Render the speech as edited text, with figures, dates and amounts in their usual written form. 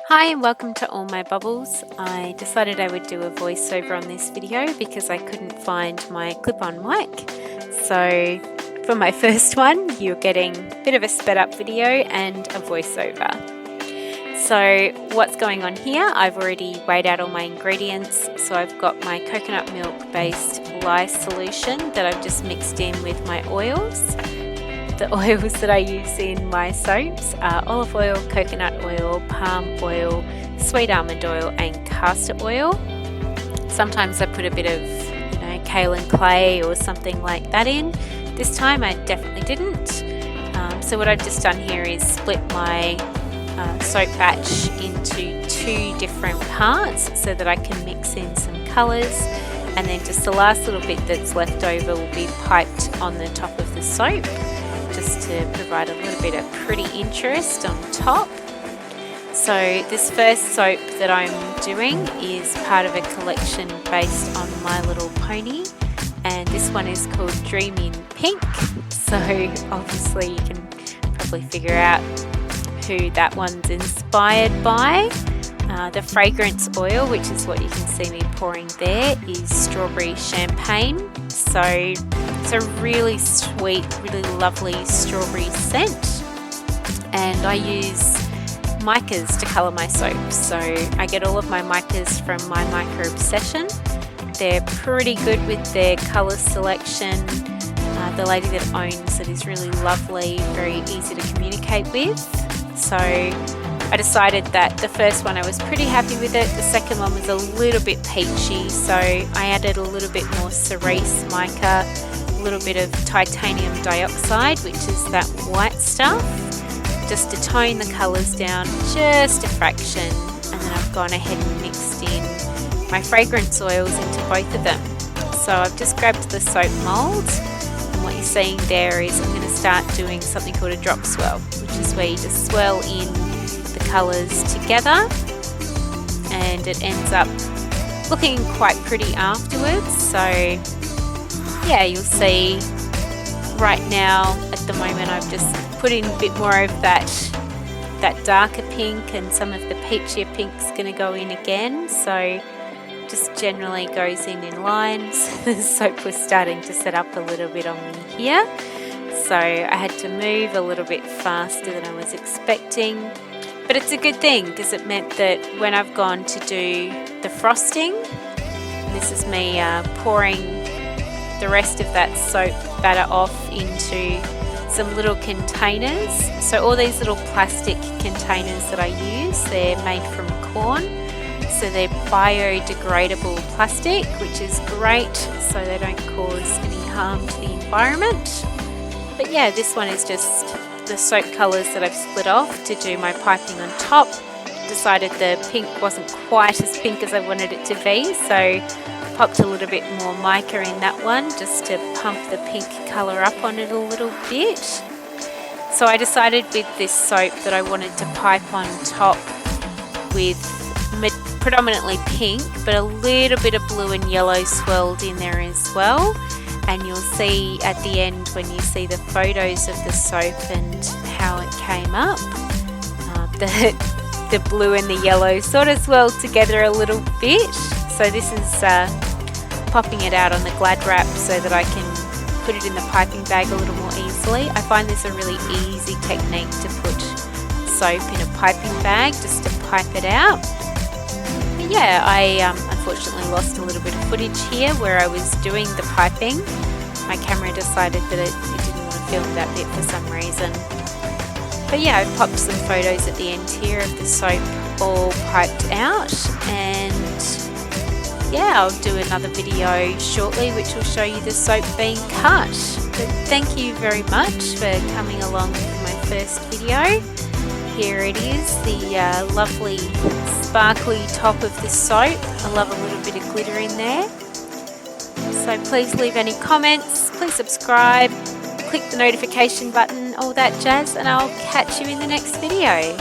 Hi and welcome to All My Bubbles. I decided I would do a voiceover on this video because I couldn't find my clip-on mic. So for my first one, you're getting a bit of a sped up video and a voiceover. So what's going on here? I've already weighed out all my ingredients. So I've got my coconut milk based lye solution that I've just mixed in with my oils. The oils that I use in my soaps are olive oil, coconut oil, palm oil, sweet almond oil and castor oil. Sometimes I put a bit of kaolin clay or something like that in. This time I definitely didn't. So what I've just done here is split my soap batch into 2 different parts so that I can mix in some colours, and then just the last little bit that's left over will be piped on the top of the soap, just to provide a little bit of pretty interest on top. So this first soap that I'm doing is part of a collection based on My Little Pony, and this one is called Dream in Pink. So obviously you can probably figure out who that one's inspired by. The fragrance oil, which is what you can see me pouring there, is strawberry champagne. So it's a really sweet, really lovely strawberry scent. And I use micas to colour my soaps. So I get all of my micas from My Mica Obsession. They're pretty good with their colour selection. The lady that owns it is really lovely, very easy to communicate with. So I decided that the first one I was pretty happy with it. The second one was a little bit peachy, so I added a little bit more cerise mica, a little bit of titanium dioxide, which is that white stuff, just to tone the colours down just a fraction. And then I've gone ahead and mixed in my fragrance oils into both of them. So I've just grabbed the soap mould, and what you're seeing there is I'm going to start doing something called a drop swirl, which is where you just swirl in the colours together, and it ends up looking quite pretty afterwards. So yeah, you'll see right now at the moment I've just put in a bit more of that darker pink, and some of the peachier pink's going to go in again. So just generally goes in lines. The soap was starting to set up a little bit on me here, so I had to move a little bit faster than I was expecting. But it's a good thing because it meant that when I've gone to do the frosting, this is me pouring the rest of that soap batter off into some little containers. So all these little plastic containers that I use, they're made from corn. So they're biodegradable plastic, which is great, so they don't cause any harm to the environment. But yeah, this one is just the soap colours that I've split off to do my piping on top. Decided the pink wasn't quite as pink as I wanted it to be, so popped a little bit more mica in that one just to pump the pink colour up on it a little bit. So I decided with this soap that I wanted to pipe on top with predominantly pink, but a little bit of blue and yellow swirled in there as well. And you'll see at the end when you see the photos of the soap and how it came up, the blue and the yellow sort of swirled together a little bit. So this is popping it out on the Glad wrap so that I can put it in the piping bag a little more easily. I find this a really easy technique to put soap in a piping bag, just to pipe it out. But yeah, I unfortunately lost a little bit of footage here where I was doing the piping. My camera decided that it didn't want to film that bit for some reason. But yeah, I've popped some photos at the end here of the soap all piped out, and yeah, I'll do another video shortly which will show you the soap being cut. But thank you very much for coming along for my first video. Here it is, the lovely sparkly top of the soap. I love a little bit of glitter in there. So please leave any comments, please subscribe, click the notification button, all that jazz, and I'll catch you in the next video.